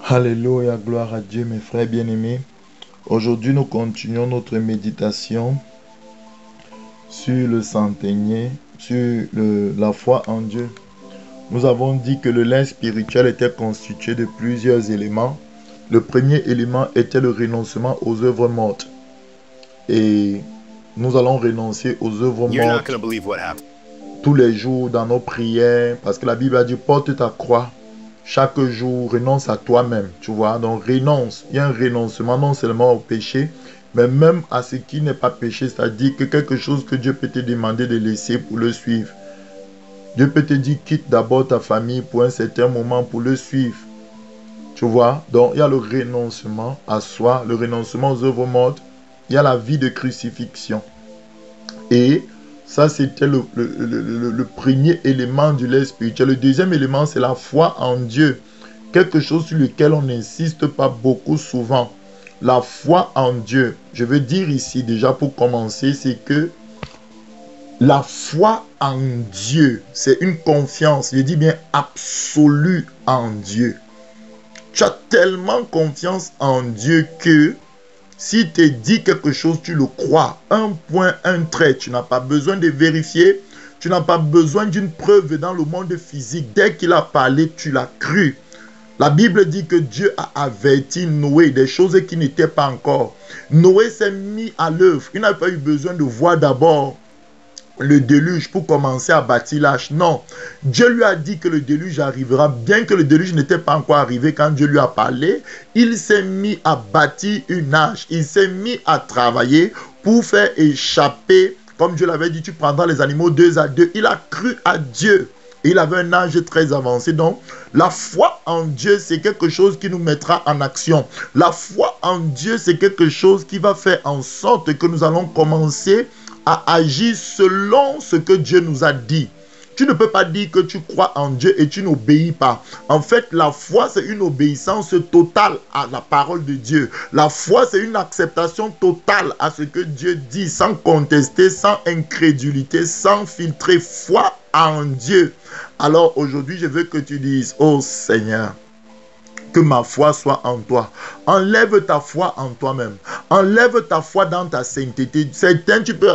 Alléluia, gloire à Dieu, mes frères bien-aimés. Aujourd'hui, nous continuons notre méditation sur le centenier, sur la foi en Dieu. Nous avons dit que le lien spirituel était constitué de plusieurs éléments. Le premier élément était le renoncement aux œuvres mortes. Et nous allons renoncer aux œuvres mortes tous les jours dans nos prières, parce que la Bible a dit porte ta croix chaque jour, renonce à toi-même, tu vois. Donc renonce, il y a un renoncement non seulement au péché, mais même à ce qui n'est pas péché, c'est-à-dire que quelque chose que Dieu peut te demander de laisser pour le suivre. Dieu peut te dire quitte d'abord ta famille pour un certain moment pour le suivre, tu vois. Donc il y a le renoncement à soi, le renoncement aux œuvres mortes, il y a la vie de crucifixion. Et ça, c'était le premier élément du lait spirituel. Le deuxième élément, c'est la foi en Dieu. Quelque chose sur lequel on n'insiste pas beaucoup souvent. La foi en Dieu. Je veux dire ici, déjà pour commencer, c'est que la foi en Dieu, c'est une confiance, je dis bien absolue en Dieu. Tu as tellement confiance en Dieu que si te dit quelque chose, tu le crois. Un point, un trait. Tu n'as pas besoin de vérifier. Tu n'as pas besoin d'une preuve dans le monde physique. Dès qu'il a parlé, tu l'as cru. La Bible dit que Dieu a averti Noé des choses qui n'étaient pas encore. Noé s'est mis à l'œuvre. Il n'a pas eu besoin de voir d'abord le déluge pour commencer à bâtir l'arche. Non, Dieu lui a dit que le déluge arrivera, bien que le déluge n'était pas encore arrivé quand Dieu lui a parlé. Il s'est mis à bâtir une arche, il s'est mis à travailler pour faire échapper, comme Dieu l'avait dit, tu prendras les animaux 2 à 2. Il a cru à Dieu. Il avait un âge très avancé. Donc, la foi en Dieu, c'est quelque chose qui nous mettra en action. La foi en Dieu, c'est quelque chose qui va faire en sorte que nous allons commencer à agir selon ce que Dieu nous a dit. Tu ne peux pas dire que tu crois en Dieu et tu n'obéis pas. En fait, la foi, c'est une obéissance totale à la parole de Dieu. La foi, c'est une acceptation totale à ce que Dieu dit, sans contester, sans incrédulité, sans filtrer. Foi en Dieu. Alors aujourd'hui, je veux que tu dises, oh Seigneur, que ma foi soit en toi. Enlève ta foi en toi-même. Enlève ta foi dans ta sainteté. Certains, tu peux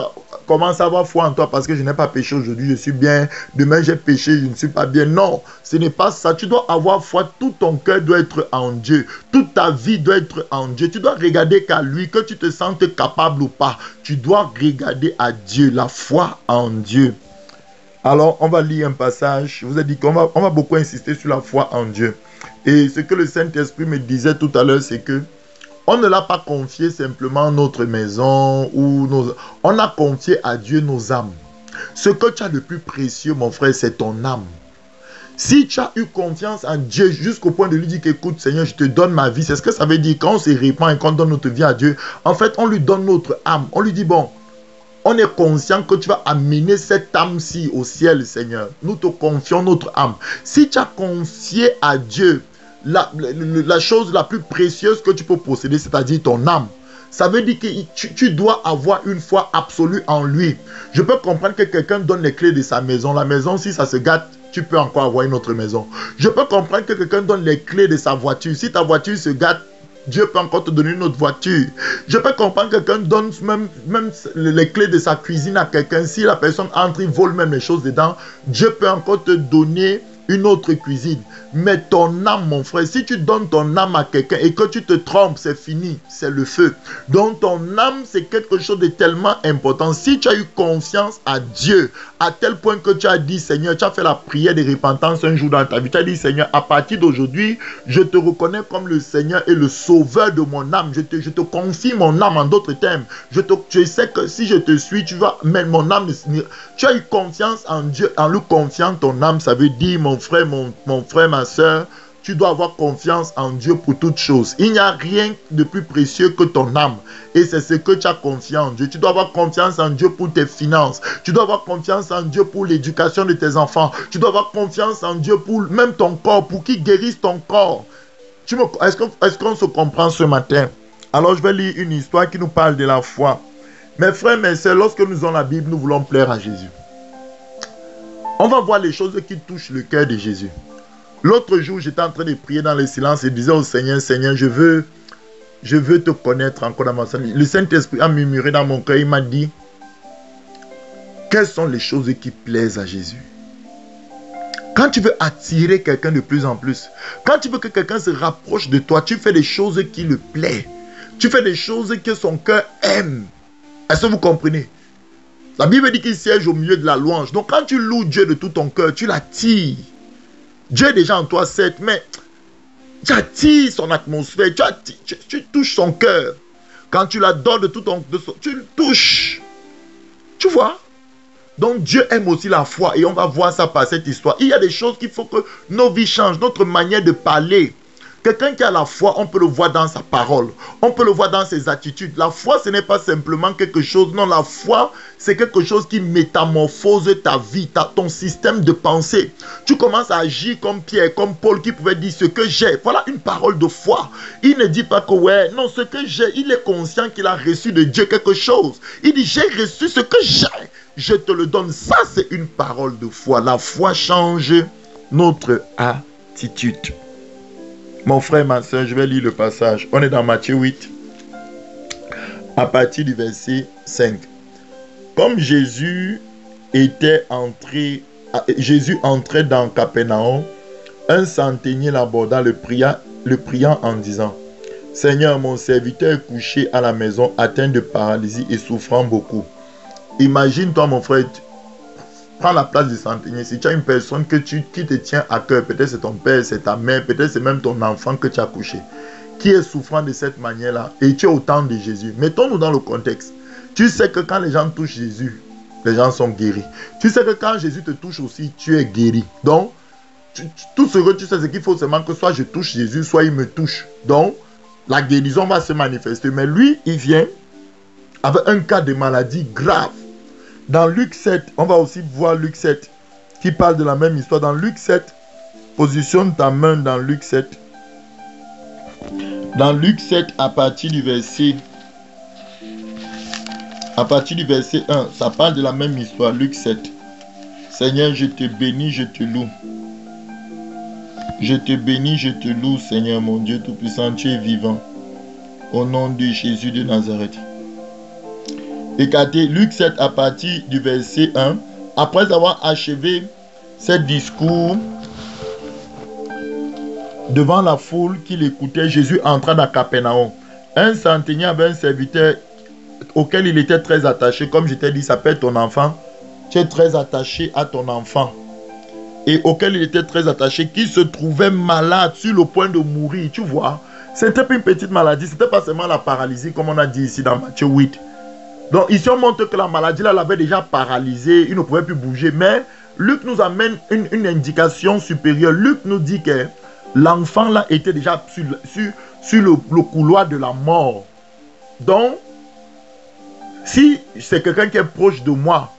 commencer à avoir foi en toi parce que je n'ai pas péché aujourd'hui, je suis bien. Demain, j'ai péché, je ne suis pas bien. Non, ce n'est pas ça. Tu dois avoir foi. Tout ton cœur doit être en Dieu. Toute ta vie doit être en Dieu. Tu dois regarder qu'à lui, que tu te sentes capable ou pas. Tu dois regarder à Dieu, la foi en Dieu. Alors, on va lire un passage. Je vous ai dit qu'on va beaucoup insister sur la foi en Dieu. Et ce que le Saint-Esprit me disait tout à l'heure, c'est que on ne l'a pas confié simplement notre maison ou on a confié à Dieu nos âmes. Ce que tu as le plus précieux, mon frère, c'est ton âme. Si tu as eu confiance en Dieu jusqu'au point de lui dire qu'écoute Seigneur, je te donne ma vie, c'est ce que ça veut dire quand on se répand et qu'on donne notre vie à Dieu. En fait, on lui donne notre âme. On lui dit bon, on est conscient que tu vas amener cette âme-ci au ciel, Seigneur. Nous te confions notre âme. Si tu as confié à Dieu la chose la plus précieuse que tu peux posséder, c'est-à-dire ton âme, ça veut dire que tu dois avoir une foi absolue en lui. Je peux comprendre que quelqu'un donne les clés de sa maison. La maison, si ça se gâte, tu peux encore avoir une autre maison. Je peux comprendre que quelqu'un donne les clés de sa voiture. Si ta voiture se gâte, Dieu peut encore te donner une autre voiture. Je peux comprendre que quelqu'un donne même les clés de sa cuisine à quelqu'un. Si la personne entre, il vole même les choses dedans, Dieu peut encore te donner une autre cuisine. Mais ton âme, mon frère, si tu donnes ton âme à quelqu'un et que tu te trompes, c'est fini, c'est le feu. Donc ton âme, c'est quelque chose de tellement important. Si tu as eu confiance à Dieu, à tel point que tu as dit, Seigneur, tu as fait la prière de repentance un jour dans ta vie, tu as dit, Seigneur, à partir d'aujourd'hui, je te reconnais comme le Seigneur et le sauveur de mon âme. Je te confie mon âme en d'autres termes. Je sais que si je te suis, tu vas mettre mon âme. Tu as eu confiance en Dieu, en lui confiant ton âme, ça veut dire, mon frère, ma soeur, tu dois avoir confiance en Dieu pour toutes choses. Il n'y a rien de plus précieux que ton âme. Et c'est ce que tu as confiance en Dieu. Tu dois avoir confiance en Dieu pour tes finances. Tu dois avoir confiance en Dieu pour l'éducation de tes enfants. Tu dois avoir confiance en Dieu pour même ton corps, pour qu'il guérisse ton corps. Est-ce qu'on se comprend ce matin? Alors je vais lire une histoire qui nous parle de la foi. Mes frères, mes sœurs, lorsque nous avons la Bible, nous voulons plaire à Jésus. On va voir les choses qui touchent le cœur de Jésus. L'autre jour, j'étais en train de prier dans le silence et disais au Seigneur, Seigneur, je veux te connaître encore dans ma famille. Le Saint-Esprit a murmuré dans mon cœur, il m'a dit, quelles sont les choses qui plaisent à Jésus? Quand tu veux attirer quelqu'un de plus en plus, quand tu veux que quelqu'un se rapproche de toi, tu fais des choses qui le plaisent. Tu fais des choses que son cœur aime. Est-ce que vous comprenez? La Bible dit qu'il siège au milieu de la louange. Donc quand tu loues Dieu de tout ton cœur, tu l'attires. Dieu est déjà en toi, certes, mais tu attires son atmosphère, tu touches son cœur. Quand tu l'adores de tout ton cœur, tu le touches. Tu vois? Donc Dieu aime aussi la foi et on va voir ça par cette histoire. Il y a des choses qu'il faut que nos vies changent, notre manière de parler. Quelqu'un qui a la foi, on peut le voir dans sa parole. On peut le voir dans ses attitudes. La foi, ce n'est pas simplement quelque chose. Non, la foi, c'est quelque chose qui métamorphose ta vie, ton système de pensée. Tu commences à agir comme Pierre, comme Paul qui pouvait dire ce que j'ai. Voilà une parole de foi. Il ne dit pas que ouais, non, ce que j'ai, il est conscient qu'il a reçu de Dieu quelque chose. Il dit, j'ai reçu ce que j'ai. Je te le donne. Ça, c'est une parole de foi. La foi change notre attitude. Mon frère, ma soeur, je vais lire le passage. On est dans Matthieu 8, à partir du verset 5. Comme Jésus entrait dans Capernaum, un centenier l'aborda, le priant en disant, « Seigneur, mon serviteur est couché à la maison, atteint de paralysie et souffrant beaucoup. » Imagine-toi, mon frère, prends la place du centenier. Si tu as une personne qui te tient à cœur, peut-être c'est ton père, c'est ta mère, peut-être c'est même ton enfant que tu as couché, qui est souffrant de cette manière-là, et tu es au temps de Jésus. Mettons-nous dans le contexte. Tu sais que quand les gens touchent Jésus, les gens sont guéris. Tu sais que quand Jésus te touche aussi, tu es guéri. Donc, tout ce que tu sais, c'est qu'il faut seulement que soit je touche Jésus, soit il me touche. Donc, la guérison va se manifester. Mais lui, il vient avec un cas de maladie grave. Dans Luc 7, on va aussi voir Luc 7 qui parle de la même histoire. Dans Luc 7, positionne ta main dans Luc 7. Dans Luc 7, à partir du verset 1, ça parle de la même histoire. Luc 7. Seigneur, je te bénis, je te loue. Je te bénis, je te loue, Seigneur mon Dieu Tout-Puissant, tu es vivant. Au nom de Jésus de Nazareth. Écartez Luc 7 à partir du verset 1. Après avoir achevé ce discours devant la foule qui l'écoutait, Jésus entra dans Capernaum. Un centenier avait un serviteur auquel il était très attaché. Comme je t'ai dit, ça peut être ton enfant. Tu es très attaché à ton enfant. Et auquel il était très attaché, qui se trouvait malade sur le point de mourir. Tu vois, c'était pas une petite maladie. C'était pas seulement la paralysie comme on a dit ici dans Matthieu 8. Donc ici on montre que la maladie là l'avait déjà paralysé, il ne pouvait plus bouger. Mais Luc nous amène une indication supérieure. Luc nous dit que l'enfant là était déjà sur le couloir de la mort. Donc, si c'est quelqu'un qui est proche de moi,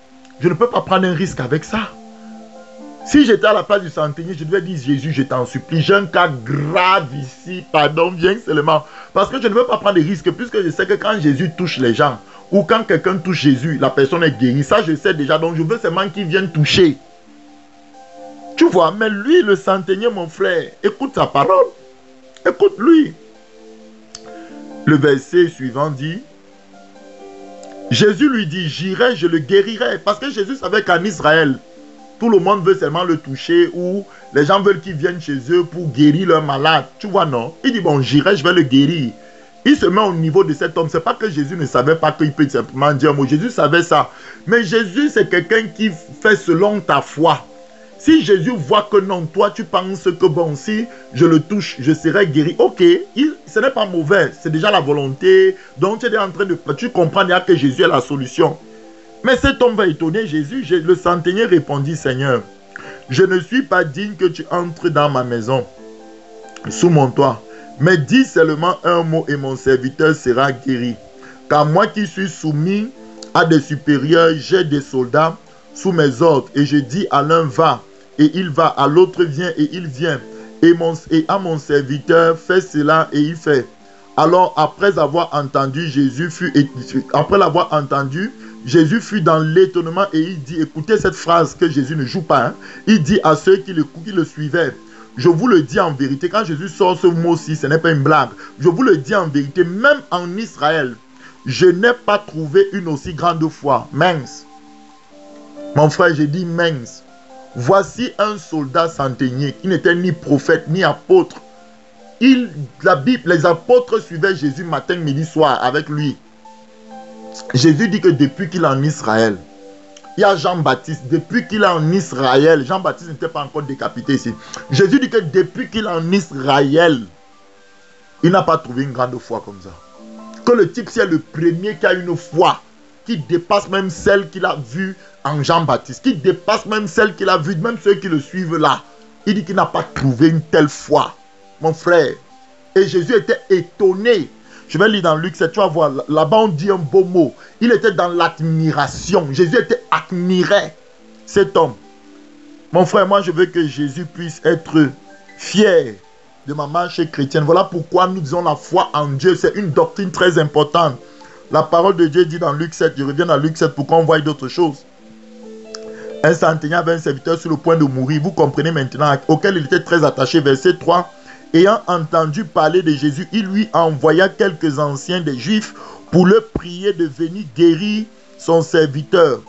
je ne peux pas prendre un risque avec ça. Si j'étais à la place du centenier, je devais dire Jésus, je t'en supplie, j'ai un cas grave ici, pardon, viens seulement. Parce que je ne veux pas prendre des risques, puisque je sais que quand Jésus touche les gens, ou quand quelqu'un touche Jésus, la personne est guérie. Ça, je sais déjà. Donc, je veux seulement qu'il vienne toucher. Tu vois, mais lui, le centenier, mon frère, écoute sa parole. Écoute-lui. Le verset suivant dit, Jésus lui dit, j'irai, je le guérirai. Parce que Jésus savait qu'en Israël, tout le monde veut seulement le toucher ou les gens veulent qu'il vienne chez eux pour guérir leur malade. Tu vois, non? Il dit, bon, j'irai, je vais le guérir. Il se met au niveau de cet homme. Ce n'est pas que Jésus ne savait pas qu'il peut simplement dire un mot. Jésus savait ça. Mais Jésus, c'est quelqu'un qui fait selon ta foi. Si Jésus voit que non, toi, tu penses que bon, si je le touche, je serai guéri. Ok, ce n'est pas mauvais. C'est déjà la volonté. Donc, tu es en train de... Tu comprends déjà que Jésus est la solution. Mais cet homme va étonner Jésus. Le centenier répondit, Seigneur, je ne suis pas digne que tu entres dans ma maison, sous mon toit. Mais dis seulement un mot et mon serviteur sera guéri. Car moi qui suis soumis à des supérieurs, j'ai des soldats sous mes ordres. Et je dis à l'un va, et il va, à l'autre viens, et il vient. Et à mon serviteur, fais cela, et il fait. Alors après avoir entendu, Jésus fut dans l'étonnement et il dit, écoutez cette phrase que Jésus ne joue pas. Hein. Il dit à ceux qui le suivaient, Je vous le dis en vérité, quand Jésus sort ce mot-ci, ce n'est pas une blague. Je vous le dis en vérité, même en Israël, je n'ai pas trouvé une aussi grande foi. Mince. Mon frère, j'ai dit mince. Voici un soldat centenier qui n'était ni prophète ni apôtre. La Bible, les apôtres suivaient Jésus matin, midi, soir avec lui. Jésus dit que depuis qu'il est en Israël, il y a Jean-Baptiste, depuis qu'il est en Israël, Jean-Baptiste n'était pas encore décapité ici. Jésus dit que depuis qu'il est en Israël, il n'a pas trouvé une grande foi comme ça. Que le type, c'est le premier qui a une foi qui dépasse même celle qu'il a vue en Jean-Baptiste, qui dépasse même celle qu'il a vue, même ceux qui le suivent là. Il dit qu'il n'a pas trouvé une telle foi, mon frère. Et Jésus était étonné. Je vais lire dans Luc 7, tu vas voir, là-bas on dit un beau mot. Il était dans l'admiration. Jésus était admiré, cet homme. Mon frère, moi je veux que Jésus puisse être fier de ma marche chrétienne. Voilà pourquoi nous disons la foi en Dieu. C'est une doctrine très importante. La parole de Dieu dit dans Luc 7, je reviens dans Luc 7 pour qu'on voie d'autres choses. Un centenier avait un serviteur sur le point de mourir. Vous comprenez maintenant, auquel il était très attaché. Verset 3. Ayant entendu parler de Jésus, il lui envoya quelques anciens des Juifs pour le prier de venir guérir son serviteur.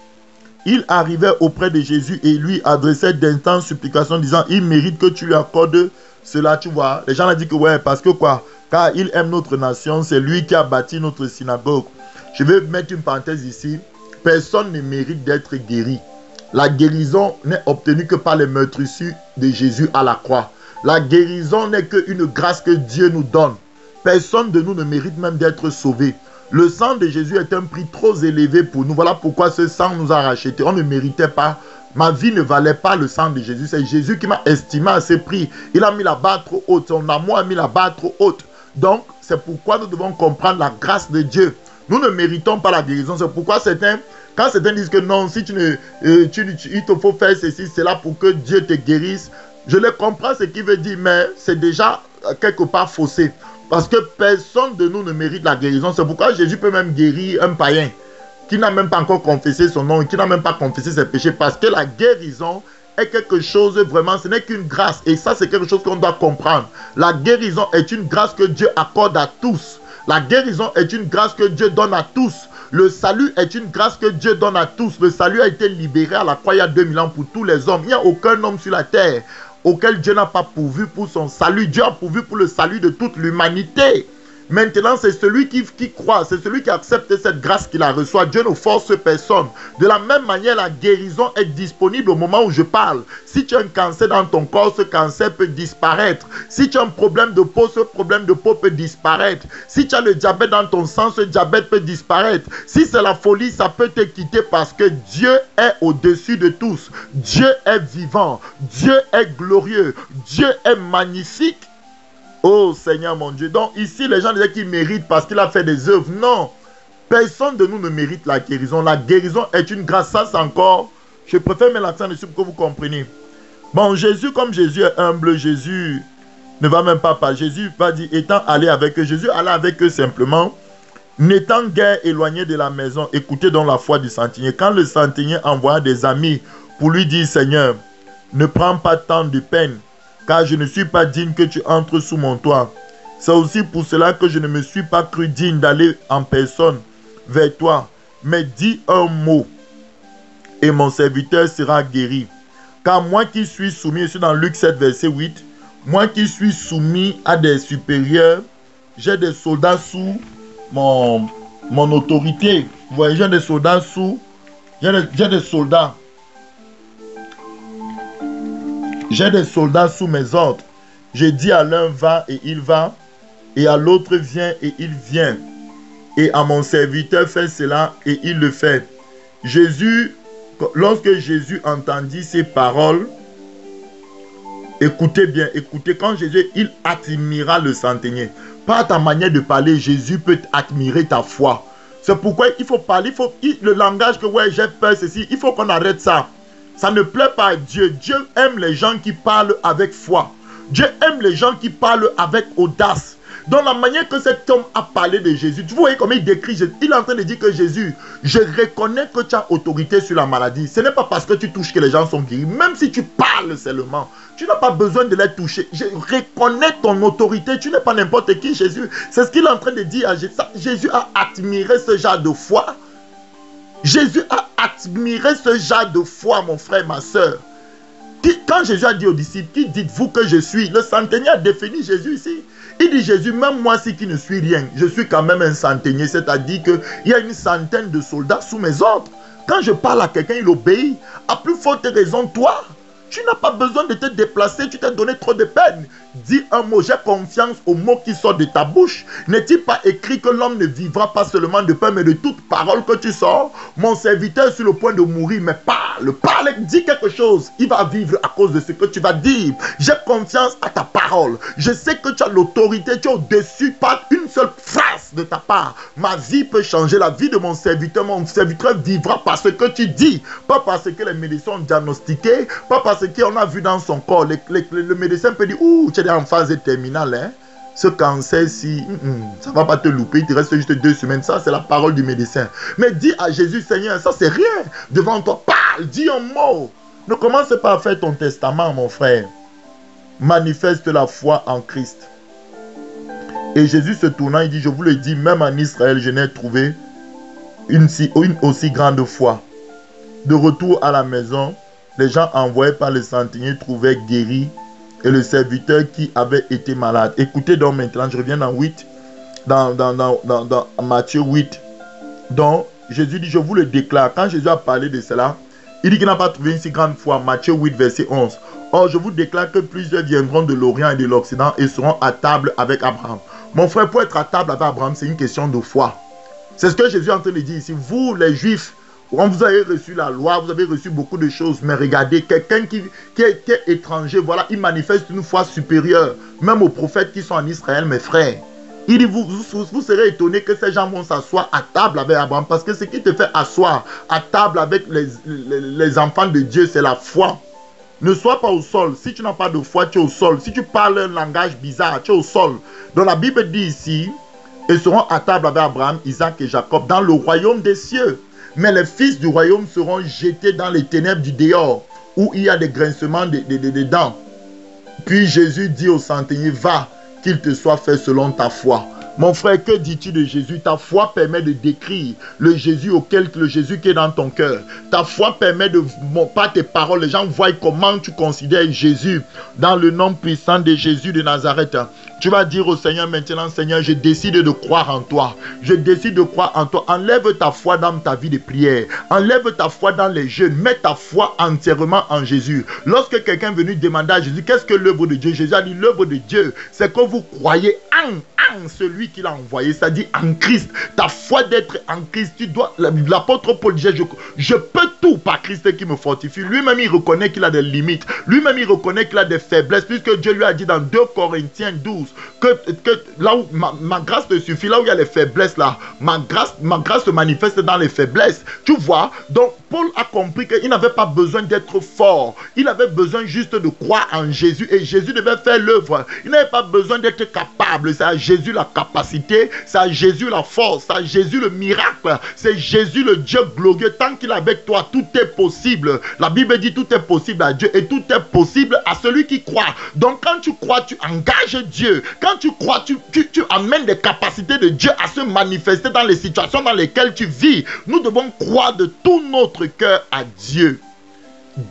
Il arrivait auprès de Jésus et lui adressait d'intenses supplications disant, il mérite que tu lui accordes cela, tu vois. Les gens ont dit que ouais, parce que quoi? Car il aime notre nation, c'est lui qui a bâti notre synagogue. Je vais mettre une parenthèse ici. Personne ne mérite d'être guéri. La guérison n'est obtenue que par les meurtrissures de Jésus à la croix. La guérison n'est qu'une grâce que Dieu nous donne. Personne de nous ne mérite même d'être sauvé. Le sang de Jésus est un prix trop élevé pour nous. Voilà pourquoi ce sang nous a rachetés. On ne méritait pas. Ma vie ne valait pas le sang de Jésus. C'est Jésus qui m'a estimé à ce prix. Il a mis la barre trop haute. Son amour a mis la barre trop haute. Donc, c'est pourquoi nous devons comprendre la grâce de Dieu. Nous ne méritons pas la guérison. C'est pourquoi quand certains disent que non, si il te faut faire ceci, c'est là pour que Dieu te guérisse. Je le comprends ce qu'il veut dire, mais c'est déjà quelque part faussé. Parce que personne de nous ne mérite la guérison. C'est pourquoi Jésus peut même guérir un païen qui n'a même pas encore confessé son nom, qui n'a même pas confessé ses péchés. Parce que la guérison est quelque chose vraiment, ce n'est qu'une grâce. Et ça, c'est quelque chose qu'on doit comprendre. La guérison est une grâce que Dieu accorde à tous. La guérison est une grâce que Dieu donne à tous. Le salut est une grâce que Dieu donne à tous. Le salut a été libéré à la croix il y a 2000 ans pour tous les hommes. Il n'y a aucun homme sur la terre auquel Dieu n'a pas pourvu pour son salut. Dieu a pourvu pour le salut de toute l'humanité. Maintenant, c'est celui qui croit, c'est celui qui accepte cette grâce qu'il la reçoit. Dieu ne force personne. De la même manière, la guérison est disponible au moment où je parle. Si tu as un cancer dans ton corps, ce cancer peut disparaître. Si tu as un problème de peau, ce problème de peau peut disparaître. Si tu as le diabète dans ton sang, ce diabète peut disparaître. Si c'est la folie, ça peut te quitter parce que Dieu est au-dessus de tous. Dieu est vivant. Dieu est glorieux. Dieu est magnifique. Oh Seigneur mon Dieu. Donc ici, les gens disaient qu'il mérite parce qu'il a fait des œuvres. Non. Personne de nous ne mérite la guérison. La guérison est une grâce. Ça, c'est encore... Je préfère mettre l'accent dessus pour que vous compreniez. Bon, Jésus, comme Jésus est humble, Jésus ne va même pas parler. Jésus va dire, étant allé avec eux. Jésus allait avec eux simplement. N'étant guère éloigné de la maison, écoutez donc la foi du centenier. Quand le centenier envoya des amis pour lui dire, Seigneur, ne prends pas tant de peine, car je ne suis pas digne que tu entres sous mon toit. C'est aussi pour cela que je ne me suis pas cru digne d'aller en personne vers toi. Mais dis un mot, et mon serviteur sera guéri. Car moi qui suis soumis, je suis dans Luc 7, verset 8, moi qui suis soumis à des supérieurs, j'ai des soldats sous mon autorité. Vous voyez, j'ai des soldats sous, j'ai des soldats. J'ai des soldats sous mes ordres. Je dis à l'un va et il va, et à l'autre viens et il vient. Et à mon serviteur fais cela et il le fait. Jésus, lorsque Jésus entendit ces paroles, écoutez bien, écoutez, quand Jésus, il admira le centenier. Par ta manière de parler, Jésus peut admirer ta foi. C'est pourquoi il faut parler, le langage que ouais, j'ai peur, ceci, il faut qu'on arrête ça. Ça ne plaît pas à Dieu. Dieu aime les gens qui parlent avec foi. Dieu aime les gens qui parlent avec audace. Dans la manière que cet homme a parlé de Jésus, tu vois comment il décrit Jésus. Il est en train de dire que Jésus, je reconnais que tu as autorité sur la maladie. Ce n'est pas parce que tu touches que les gens sont guéris. Même si tu parles seulement, tu n'as pas besoin de les toucher. Je reconnais ton autorité. Tu n'es pas n'importe qui, Jésus. C'est ce qu'il est en train de dire à Jésus. Jésus a admiré ce genre de foi. Jésus a admiré ce genre de foi, mon frère, ma soeur. Quand Jésus a dit aux disciples, qui dites-vous que je suis? Le centenier a défini Jésus ici. Il dit Jésus, même moi si qui ne suis rien, je suis quand même un centenier. C'est-à-dire qu'il y a une centaine de soldats sous mes ordres. Quand je parle à quelqu'un, il obéit. À plus forte raison, toi, tu n'as pas besoin de te déplacer, tu t'es donné trop de peine. Dis un mot, j'ai confiance au mot qui sort de ta bouche. N'est-il pas écrit que l'homme ne vivra pas seulement de pain, mais de toute parole que tu sors? Mon serviteur est sur le point de mourir, mais parle, dis quelque chose. Il va vivre à cause de ce que tu vas dire. J'ai confiance à ta parole. Je sais que tu as l'autorité, tu es au-dessus, pas une seule phrase de ta part. Ma vie peut changer, la vie de mon serviteur vivra parce que tu dis, pas parce que les médecins ont diagnostiqué, pas parce qu'on a vu dans son corps. Le médecin peut dire, ouh, tu es en phase terminale, hein. Ce cancer-ci, ça ne va pas te louper, il te reste juste 2 semaines. Ça, c'est la parole du médecin. Mais dis à Jésus, Seigneur, ça, c'est rien. Devant toi, parle, dis un mot. Ne commence pas à faire ton testament, mon frère. Manifeste la foi en Christ. Et Jésus se tournant, il dit, je vous le dis, même en Israël, je n'ai trouvé une aussi grande foi. De retour à la maison, les gens envoyés par le centenier trouvaient guéris et le serviteur qui avait été malade. Écoutez donc maintenant, je reviens dans 8, dans Matthieu 8. Donc, Jésus dit, je vous le déclare. Quand Jésus a parlé de cela, il dit qu'il n'a pas trouvé une si grande foi. Matthieu 8, verset 11. Or, je vous déclare que plusieurs viendront de l'Orient et de l'Occident et seront à table avec Abraham. Mon frère, pour être à table avec Abraham, c'est une question de foi. C'est ce que Jésus est en train de dire ici. Vous, les Juifs, quand vous avez reçu la loi, vous avez reçu beaucoup de choses. Mais regardez, quelqu'un qui est étranger, voilà, il manifeste une foi supérieure. Même aux prophètes qui sont en Israël, mes frères. Il dit, vous serez étonnés que ces gens vont s'asseoir à table avec Abraham. Parce que ce qui te fait asseoir à table avec les enfants de Dieu, c'est la foi. Ne sois pas au sol. Si tu n'as pas de foi, tu es au sol. Si tu parles un langage bizarre, tu es au sol. Donc la Bible dit ici, ils seront à table avec Abraham, Isaac et Jacob dans le royaume des cieux. Mais les fils du royaume seront jetés dans les ténèbres du dehors, où il y a des grincements de dents. Puis Jésus dit au centenier, va, qu'il te soit fait selon ta foi. Mon frère, que dis-tu de Jésus? Ta foi permet de décrire le Jésus le Jésus qui est dans ton cœur. Ta foi permet de, par tes paroles, les gens voient comment tu considères Jésus dans le nom puissant de Jésus de Nazareth. Tu vas dire au Seigneur maintenant, Seigneur, je décide de croire en toi. Je décide de croire en toi. Enlève ta foi dans ta vie de prière. Enlève ta foi dans les jeûnes. Mets ta foi entièrement en Jésus. Lorsque quelqu'un est venu demander à Jésus, qu'est-ce que l'œuvre de Dieu? Jésus a dit, l'œuvre de Dieu, c'est que vous croyez en celui qui l'a envoyé, c'est-à-dire en Christ. Ta foi d'être en Christ, tu dois, l'apôtre Paul disait, je peux tout par Christ qui me fortifie. Lui-même, il reconnaît qu'il a des limites. Lui-même, il reconnaît qu'il a des faiblesses, puisque Dieu lui a dit dans 2 Corinthiens 12, que là où ma grâce te suffit, là où il y a les faiblesses, là, ma grâce se manifeste dans les faiblesses. Tu vois, donc Paul a compris qu'il n'avait pas besoin d'être fort. Il avait besoin juste de croire en Jésus, et Jésus devait faire l'œuvre. Il n'avait pas besoin d'être capable. C'est à Jésus la capacité, c'est à Jésus la force, c'est à Jésus le miracle, c'est Jésus le Dieu glorieux. Tant qu'il est avec toi, tout est possible. La Bible dit tout est possible à Dieu et tout est possible à celui qui croit. Donc quand tu crois, tu engages Dieu. Quand tu crois, tu amènes des capacités de Dieu à se manifester dans les situations dans lesquelles tu vis. Nous devons croire de tout notre cœur à Dieu.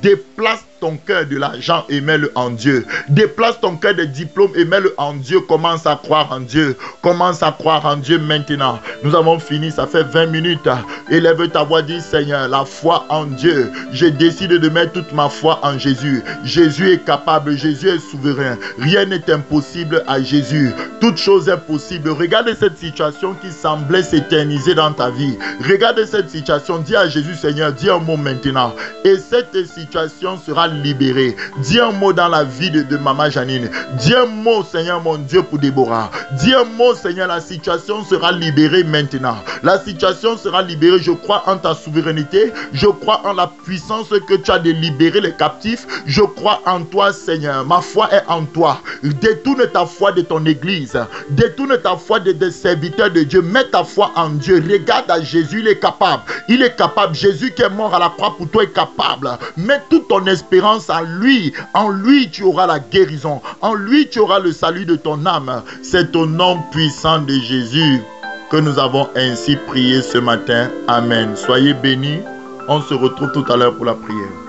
Déplace ton cœur de l'argent et mets-le en Dieu. Déplace ton cœur de diplôme et mets-le en Dieu. Commence à croire en Dieu. Commence à croire en Dieu maintenant. Nous avons fini, ça fait 20 minutes. Élève ta voix, dis Seigneur, la foi en Dieu. Je décide de mettre toute ma foi en Jésus. Jésus est capable, Jésus est souverain. Rien n'est impossible à Jésus. Toute chose est possible. Regarde cette situation qui semblait s'éterniser dans ta vie. Regarde cette situation. Dis à Jésus, Seigneur, dis un mot maintenant. Et cette situation sera libéré. Dis un mot dans la vie de Maman Janine. Dis un mot, Seigneur mon Dieu, pour Déborah. Dis un mot, Seigneur, la situation sera libérée maintenant. La situation sera libérée. Je crois en ta souveraineté. Je crois en la puissance que tu as de libérer les captifs. Je crois en toi, Seigneur. Ma foi est en toi. Détourne ta foi de ton église. Détourne ta foi des serviteurs de Dieu. Mets ta foi en Dieu. Regarde à Jésus, il est capable. Il est capable. Jésus qui est mort à la croix pour toi est capable. Mets toute ton espérance en lui. En lui, tu auras la guérison. En lui, tu auras le salut de ton âme. C'est au nom puissant de Jésus que nous avons ainsi prié ce matin. Amen. Soyez bénis. On se retrouve tout à l'heure pour la prière.